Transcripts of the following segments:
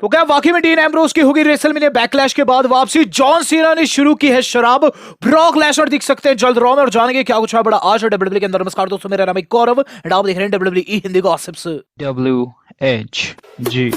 तो क्या वाकई में डीन एम्ब्रोस की होगी रेसलमेनिया बैकलैश के बाद वापसी? जॉन सीना ने शुरू की है शराब, ब्रॉक लेसनर दिख सकते हैं जल्द रॉ में और जानेंगे क्या कुछ है बड़ा आज डब्ल्यूडब्ल्यूई के अंदर। नमस्कार दोस्तों, मेरा नाम है गौरव एंड आप देख रहे हैं डब्ल्यूडब्ल्यूई हिंदी गॉसिप्स WHG।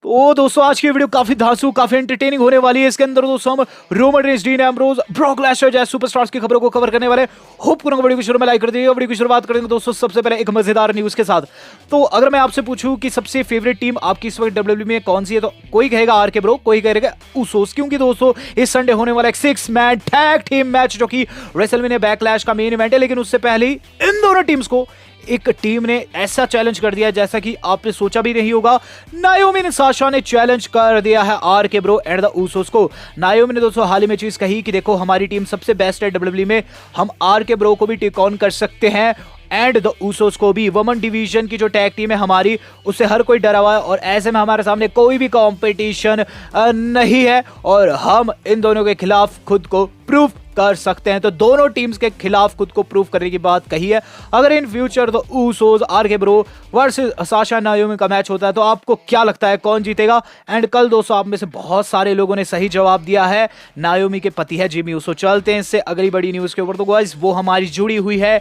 तो दोस्तों आज की वीडियो काफी धांसू काफी एंटरटेनिंग होने वाली है। इसके अंदर दोस्तों हम Roman Reigns, dean Ambrose, Brock Lesnar जैसे सुपरस्टार्स की खबरों को कवर करने वाले। होप करूंगा वीडियो को शुरू में लाइक कर दीजिएगा। वीडियो की शुरुआत करेंगे दोस्तों सबसे पहले एक मजेदार न्यूज के साथ। तो अगर मैं आपसे पूछूं कि सबसे फेवरेट टीम आपकी इस वक्त डब्ल्यूडब्ल्यूई में कौन सी है, तो कोई कहेगा आरके ब्रो, कोई कहेगा उसोस, क्योंकि दोस्तों इस संडे होने वाला एक 6 मैन टैग टीम मैच जो कि रेसलमेनिया बैकलैश का मेन इवेंट है। लेकिन उससे पहले ही इन दोनों टीम्स को एक टीम ने ऐसा चैलेंज कर दिया जैसा कि आपने सोचा भी नहीं होगा। नायोमी ने साशा ने चैलेंज कर दिया है RK Bro and the Usos को। नायोमी ने दोस्तों हाल ही में चीज कही कि देखो हमारी टीम सबसे बेस्ट है डब्ल्यूडब्ल्यूई में, हम आरके ब्रो को भी टेक ऑन कर सकते हैं एंड द उसोस को भी। वुमेन डिवीजन की जो टैग टीम है हमारी, उससे हर कोई डरा हुआ है और ऐसे में हमारे सामने कोई भी कंपटीशन नहीं है और हम इन दोनों के खिलाफ खुद को प्रूव कर सकते हैं। तो दोनों टीम्स के खिलाफ खुद को प्रूव करने की बात कही है। अगर इन फ्यूचर तो Usos RK Bro versus Sasha नायोमी का मैच होता है तो आपको क्या लगता है कौन जीतेगा? एंड कल दोस्तों आप में से बहुत सारे लोगों ने सही जवाब दिया है, नायोमी के पति है जिमी उसो। चलते हैं इससे अगली बड़ी न्यूज के ऊपर। तो गाइस वो हमारी जुड़ी हुई है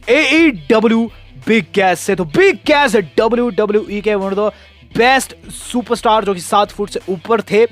AEW बिग कैस से। तो बिग कैस डब्ल्यूडब्ल्यूई के one of the best superstar जो कि 7 फुट से ऊपर थे,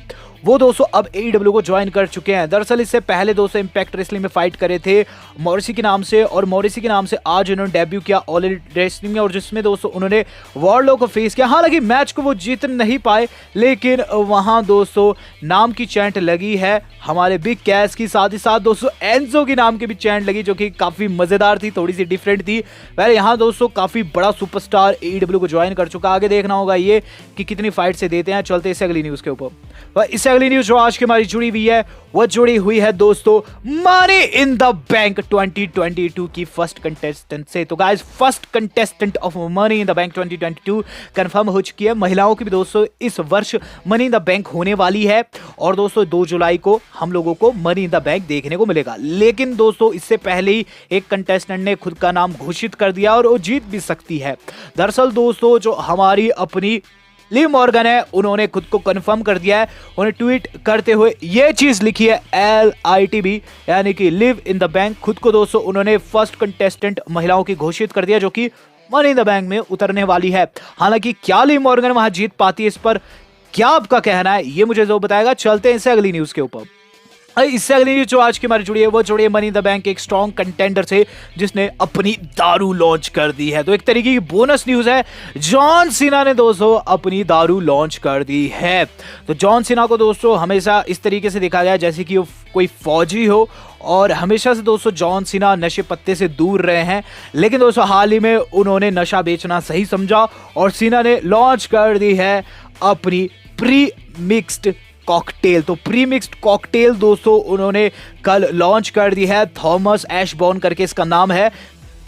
वो दोस्तों अब AEW को ज्वाइन कर चुके हैं। दरअसल इससे पहले दोस्तों इंपैक्ट रेसलिंग में फाइट करे थे मॉरिसी के नाम से, और मॉरिसी के नाम से आज उन्होंने डेब्यू किया ऑल एलिट रेसलिंग में, और जिसमें दोस्तों उन्होंने वार्लो को फेस किया। हालांकि मैच को वो जीत नहीं पाए, लेकिन वहां दोस्तों नाम की चैंट लगी है हमारे बिग कैस की। साथ ही साथ दोस्तों एंजो की नाम की भी चैंट लगी जो कि काफी मजेदार थी, थोड़ी सी डिफरेंट थी। पहले यहाँ दोस्तों काफी बड़ा सुपरस्टार AEW को ज्वाइन कर चुका। आगे देखना होगा ये कि कितनी फाइट से देते हैं। चलते इससे अगली न्यूज के ऊपर। इससे अगली न्यूज जो आज की हमारी जुड़ी हुई है वो जुड़ी हुई है दोस्तों मनी इन द बैंक 2022 की फर्स्ट कंटेस्टेंट से। तो guys first contestant of money in the bank 2022 confirm हो चुकी है। महिलाओं की भी दोस्तों इस वर्ष मनी इन द बैंक होने वाली है और दोस्तों 2 जुलाई को हम लोगों को मनी इन द बैंक देखने को मिलेगा। लेकिन दोस्तों इससे पहले ही एक कंटेस्टेंट ने खुद का नाम घोषित कर दिया और वो जीत भी सकती है। दरअसल दोस्तों जो हमारी अपनी लिव मॉर्गन है, उन्होंने खुद को कंफर्म कर दिया है। उन्हें ट्वीट करते हुए ये चीज लिखी है LITB यानी कि लिव इन द बैंक। खुद को दोस्तों उन्होंने फर्स्ट कंटेस्टेंट महिलाओं की घोषित कर दिया जो कि मनी इन द बैंक में उतरने वाली है। हालांकि क्या लिव मॉर्गन वहां जीत पाती है, इस पर क्या आपका कहना है ये मुझे जो बताएगा। चलते हैं इससे अगली न्यूज के ऊपर। इससे अगली न्यूज जो आज की हमारी जुड़ी है वो जुड़ी है मनी इन द बैंक एक स्ट्रॉन्ग कंटेंडर से जिसने अपनी दारू लॉन्च कर दी है। तो एक तरीके की बोनस न्यूज है, जॉन सीना ने दोस्तों अपनी दारू लॉन्च कर दी है। तो जॉन सीना को दोस्तों हमेशा इस तरीके से देखा गया जैसे कि वो कोई फौजी हो, और हमेशा से दोस्तों जॉन सीना नशे पत्ते से दूर रहे हैं। लेकिन दोस्तों हाल ही में उन्होंने नशा बेचना सही समझा और सीना ने लॉन्च कर दी है अपनी प्री मिक्स्ड कॉकटेल। तो प्री मिक्स्ड कॉकटेल दोस्तों उन्होंने कल लॉन्च कर दी है। थॉमस एशबॉर्न करके इसका नाम है।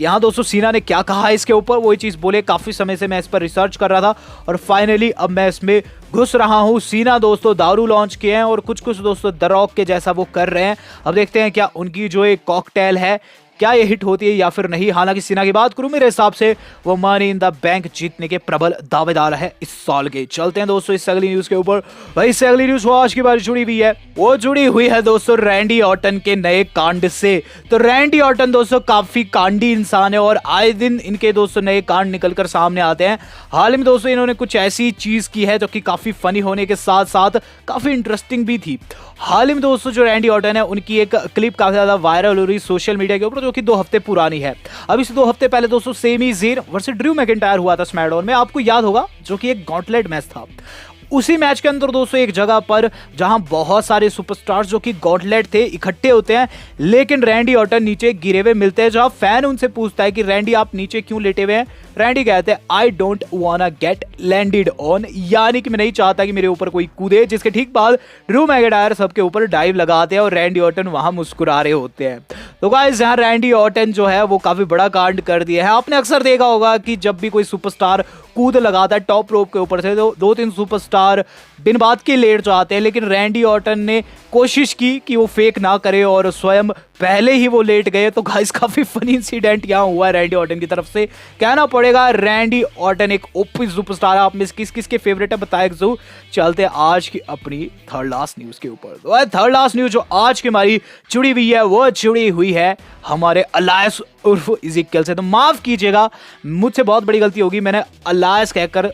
यहाँ दोस्तों सीना ने क्या कहा है इसके ऊपर, वही चीज बोले। काफी समय से मैं इस पर रिसर्च कर रहा था और फाइनली अब मैं इसमें घुस रहा हूँ। सीना दोस्तों दारू लॉन्च किए हैं और कुछ दोस्तों द रॉक के जैसा वो कर रहे हैं। अब देखते हैं क्या उनकी जो एक कॉकटेल है क्या ये हिट होती है या फिर नहीं। हालांकि सीना की बात करूं मेरे हिसाब से वो मनी इन द बैंक जीतने के प्रबल दावेदार है इस साल के। चलते हैं दोस्तों इस अगली न्यूज के ऊपर। भाई इससे अगली न्यूज वो आज की बार जुड़ी हुई है, वो जुड़ी हुई है दोस्तों रैंडी ऑर्टन के नए कांड से। तो रैंडी ऑर्टन दोस्तों काफी कांडी इंसान है और आए दिन इनके दोस्तों नए कांड निकलकर सामने आते हैं। हाल में दोस्तों इन्होंने कुछ ऐसी चीज की है जो कि काफी फनी होने के साथ साथ काफी इंटरेस्टिंग भी थी। हाल ही में दोस्तों जो रैंडी ऑर्टन है उनकी एक क्लिप काफी ज्यादा वायरल हो रही सोशल मीडिया के ऊपर, जो कि 2 हफ्ते पुरानी है। अब इस 2 हफ्ते पहले दोस्तों Sami Zayn versus Drew McIntyre हुआ था स्मैकडाउन में, आपको याद होगा, जो कि एक गॉन्टलेट मैच था। उसी मैच के अंदर दोस्तों एक जगह पर जहां बहुत सारे सुपरस्टार्स जो कि गॉन्टलेट थे इकट्ठे होते हैं, लेकिन रैंडी ऑर्टन नीचे गिरे हुए मिलते हैं। जहां फैन उनसे पूछता है कि रैंडी आप नीचे क्यों लेटे हुए हैं, रैंडी कहते हैं I don't wanna get landed on, यानी कि मैं नहीं चाहता कि मेरे ऊपर कोई कूदे। जिसके ठीक बाद ड्रू मैकिंटायर सबके ऊपर डाइव लगाते हैं और रैंडी ऑर्टन वहां मुस्कुरा रहे होते हैं। तो गाइस यहाँ रैंडी ऑर्टन जो है वो काफी बड़ा कांड कर दिया है। आपने अक्सर देखा होगा कि जब भी कोई सुपरस्टार कूद लगाता है टॉप रोप के ऊपर से, तो 2-3 सुपरस्टार सुपरस्टार बिन बात के लेट जाते हैं, लेकिन रैंडी ऑर्टन ने कोशिश की कि वो फेक ना करे और स्वयं पहले ही वो लेट गए। तो गाइस काफी फनी इंसिडेंट यहाँ हुआ है रैंडी ऑर्टन की तरफ से। कहना पड़ेगा रैंडी ऑर्टन एक ओपी सुपरस्टार है। आप में किस किस के फेवरेट है बताए जरूर। चलते आज की अपनी थर्ड लास्ट न्यूज के ऊपर। तो थर्ड लास्ट न्यूज जो आज की हमारी जुड़ी हुई है वो जुड़ी हुई है हमारे अलायस उर्फ इज़ेकियल से। तो माफ कीजिएगा, मुझसे बहुत बड़ी गलती होगी, मैंने अलायस कहकर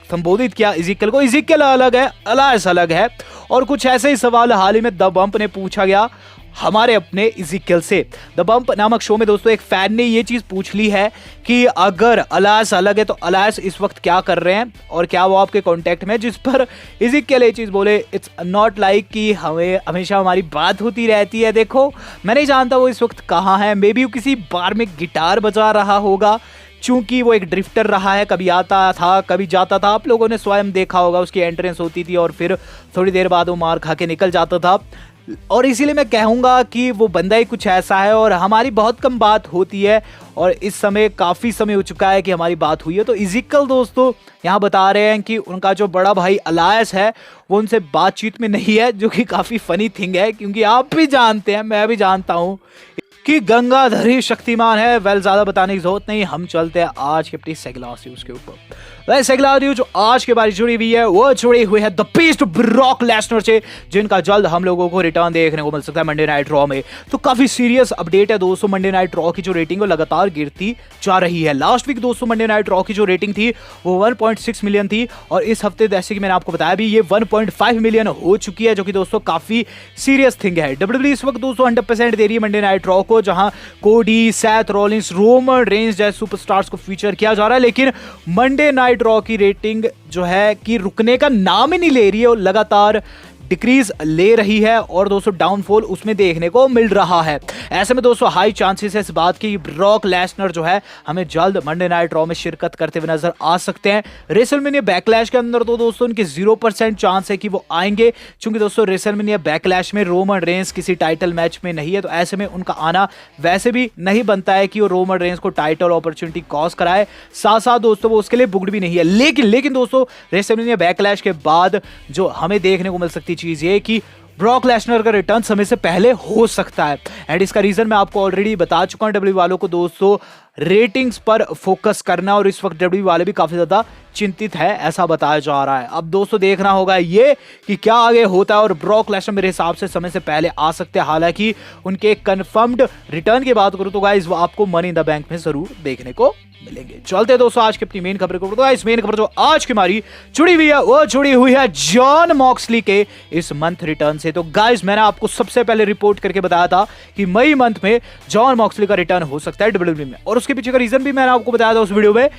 संबोधित किया इज़ेकियल को। इज़ेकियल अलग है, अलायस अलग है। और कुछ ऐसे ही सवाल हाल ही में द बम्प ने पूछा गया हमारे अपने इज़ेकियल से। द बम्प नामक शो में दोस्तों एक फैन ने ये चीज पूछ ली है कि अगर अलायस अलग है तो अलायस इस वक्त क्या कर रहे हैं और क्या वो आपके कांटेक्ट में, जिस पर इज़ेकियल ये चीज बोले इट्स नॉट लाइक कि हमें हमेशा हमारी बात होती रहती है। देखो मैं नहीं जानता वो इस वक्त कहाँ है, मे बी वो किसी बार में गिटार बजा रहा होगा, चूंकि वो एक ड्रिफ्टर रहा है, कभी आता था कभी जाता था। आप लोगों ने स्वयं देखा होगा, उसकी एंट्रेंस होती थी और फिर थोड़ी देर बाद वो मार खा के निकल जाता था। और इसीलिए मैं कहूँगा कि वो बंदा ही कुछ ऐसा है और हमारी बहुत कम बात होती है और इस समय काफ़ी समय हो चुका है कि हमारी बात हुई है। तो इज़ेकियल दोस्तों यहाँ बता रहे हैं कि उनका जो बड़ा भाई अलायस है वो उनसे बातचीत में नहीं है, जो कि काफ़ी फनी थिंग है क्योंकि आप भी जानते हैं, मैं भी जानता हूँ कि गंगाधर ही शक्तिमान है। वेल ज्यादा बताने की जरूरत नहीं, हम चलते हैं आज के अपनी सेगला न्यूज के ऊपर। सेगला न्यूज जो आज के बारे जुड़ी हुई है वो जुड़ी हुई है द बीस्ट ब्रॉक लेसनर से, जिनका जल्द हम लोगों को रिटर्न देखने को मिल सकता है मंडे नाइट रॉ में। तो काफी सीरियस अपडेट है दोस्तों, मंडे नाइट रॉ की जो रेटिंग है लगातार गिरती जा रही है। लास्ट वीक दोस्तों मंडे नाइट रॉ की जो रेटिंग थी वो 1.6 मिलियन थी और इस हफ्ते जैसे कि मैंने आपको बताया भी ये 1.5 मिलियन हो चुकी है, जो कि दोस्तों काफी सीरियस थिंग है। डब्ल्यूडब्ल्यूई इस वक्त दोस्तों 100% दे रही है मंडे नाइट रॉ को, जहां कोडी, सैथ रॉलिंस, रोमन रेंज जैसे सुपरस्टार्स को फीचर किया जा रहा है। लेकिन मंडे नाइट रॉ की रेटिंग जो है कि रुकने का नाम ही नहीं ले रही है और लगातार डिक्रीज ले रही है और दोस्तों डाउनफॉल उसमें देखने को मिल रहा है। ऐसे में दोस्तों हाई चांसेस है इस बात की ब्रॉक लेसनर जो है हमें जल्द मंडे नाइट रॉ में शिरकत करते हुए नजर आ सकते हैं। रेसलमेनिया बैकलैश के अंदर तो दोस्तों उनके 0% चांस है कि वो आएंगे, क्योंकि दोस्तों रेसलमेनिया बैकलैश में रोमन रेंज किसी टाइटल मैच में नहीं है, तो ऐसे में उनका आना वैसे भी नहीं बनता है कि वो रोमन रेंज को टाइटल अपॉर्चुनिटी कॉज कराए। साथ साथ दोस्तों वो उसके लिए बुक्ड भी नहीं है। लेकिन दोस्तों रेसलमेनिया बैकलैश के बाद जो हमें देखने को मिल सकती चीज ये कि ब्रॉक लेसनर का रिटर्न समय से पहले हो सकता है। एंड इसका रीजन मैं आपको ऑलरेडी बता चुका हूं। डब्ल्यू वालों को दोस्तों रेटिंग्स पर फोकस करना और इस वक्त डब्ल्यू वाले भी काफी ज्यादा चिंतित है ऐसा बताया जा रहा है। अब दोस्तों देखना होगा ये कि क्या आगे होता है और ब्रॉक लेसनर मेरे हिसाब से समय से पहले आ सकते हैं। हालांकि उनके कंफर्म्ड रिटर्न की बात करूं तो गाइस वो आपको मनी इन द बैंक में जरूर देखने को मिलेंगे। चलते दोस्तों आज की अपनी मेन खबर को। तो इस मेन खबर जो आज की हमारी जुड़ी हुई है वो जुड़ी हुई है जॉन मॉक्सली के इस मंथ रिटर्न से। तो गाइस मैंने आपको सबसे पहले रिपोर्ट करके बताया था कि मई मंथ में जॉन मॉक्सली का रिटर्न हो सकता है डब्ल्यूडब्ल्यूई में, और उसके पीछे का रीजन भी मैंने आपको बताया था उस वीडियो में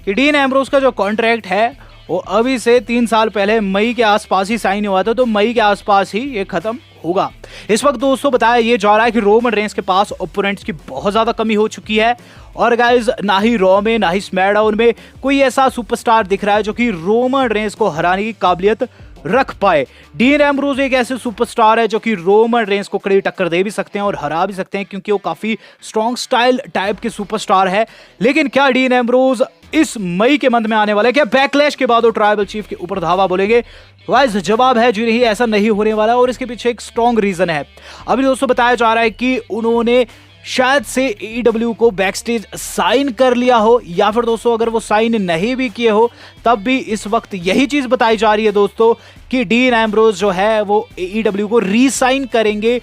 कि डीन एम्ब्रोस का जो कॉन्ट्रैक्ट है वो अभी से 3 साल पहले मई के आसपास ही साइन हुआ था, तो मई के आसपास ही ये खत्म होगा। इस वक्त दोस्तों बताया ये जा रहा है कि रोमन रेंज के पास ओपोनेंट्स की बहुत ज्यादा कमी हो चुकी है और गाइस ना ही रॉ में ना ही स्मैकडाउन में कोई ऐसा सुपरस्टार दिख रहा है जो कि रोमन रेंज को हराने की काबिलियत रख पाए। डीन एम्ब्रोज एक ऐसे सुपरस्टार है जो कि रोमन रेंज को कड़ी टक्कर दे भी सकते हैं और हरा भी सकते हैं, क्योंकि वो काफी स्ट्रॉन्ग स्टाइल टाइप के सुपरस्टार है। लेकिन क्या डीन एम्ब्रोज इस मई के मंथ में आने वाला है? क्या बैकलैश के बाद वो ट्राइबल चीफ के ऊपर धावा बोलेंगे? गाइस जवाब है जी नहीं, ऐसा नहीं होने वाला और इसके पीछे एक स्ट्रॉन्ग रीजन है। अभी दोस्तों बताया जा रहा है कि उन्होंने शायद से AEW को बैकस्टेज साइन कर लिया हो, या फिर दोस्तों अगर वो साइन नहीं भी किए हो तब भी इस वक्त यही चीज बताई जा रही है दोस्तों कि डीन एम्ब्रोज जो है वो AEW को रीसाइन करेंगे,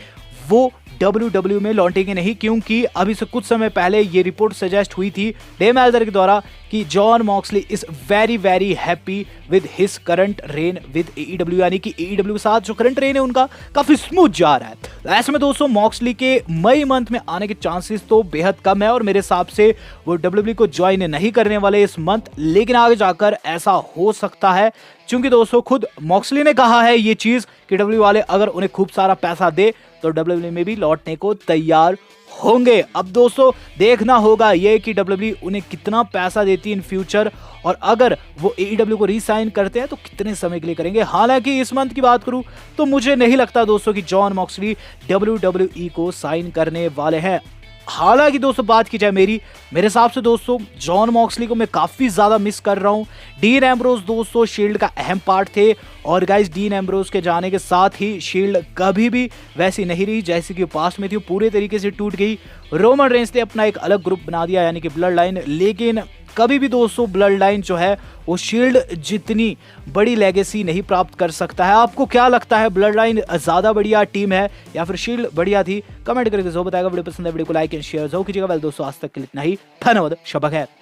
वो WWE में लौटेंगे नहीं। क्योंकि अभी से कुछ समय पहले ये रिपोर्ट सजेस्ट हुई थी डे मैल्जर के द्वारा कि John Moxley is very very happy with his current rain with AEW, यानी कि AEW के साथ जो करंट रेन है उनका काफी स्मूथ जा रहा है। ऐसे में दोस्तों मॉक्सली के मई मंथ में आने के चांसेस तो बेहद कम है और मेरे हिसाब से वो WWE को ज्वाइन नहीं करने वाले इस मंथ, लेकिन आगे जाकर ऐसा हो सकता है क्योंकि दोस्तों खुद मॉक्सली ने कहा है ये चीज कि WWE वाले अगर उन्हें खूब सारा पैसा दे तो WWE में भी लौटने को तैयार होंगे। अब दोस्तों देखना होगा ये कि WWE उन्हें कितना पैसा देती है इन फ्यूचर, और अगर वो AEW को रीसाइन करते हैं तो कितने समय के लिए करेंगे। हालांकि इस मंथ की बात करूं तो मुझे नहीं लगता दोस्तों कि जॉन मॉक्सली WWE को साइन करने वाले हैं। हालांकि दोस्तों बात की जाए मेरे हिसाब से दोस्तों जॉन मॉक्सली को मैं काफी ज्यादा मिस कर रहा हूं। डीन एम्ब्रोज दोस्तों शील्ड का अहम पार्ट थे और गाइस डीन एम्ब्रोज के जाने के साथ ही शील्ड कभी भी वैसी नहीं रही जैसी कि पास्ट में थी, पूरे तरीके से टूट गई। रोमन रेंस ने अपना एक अलग ग्रुप बना दिया यानी कि ब्लड लाइन, लेकिन कभी भी दोस्तों ब्लड लाइन जो है वो शील्ड जितनी बड़ी लेगेसी नहीं प्राप्त कर सकता है। आपको क्या लगता है, ब्लड लाइन ज्यादा बढ़िया टीम है या फिर शील्ड बढ़िया थी? कमेंट करके जो बताएगा। वीडियो पसंद है वीडियो को लाइक एंड शेयर जरूर कीजिएगा। वेल दोस्तों आज तक के लिए इतना ही, धन्यवाद, शब खैर।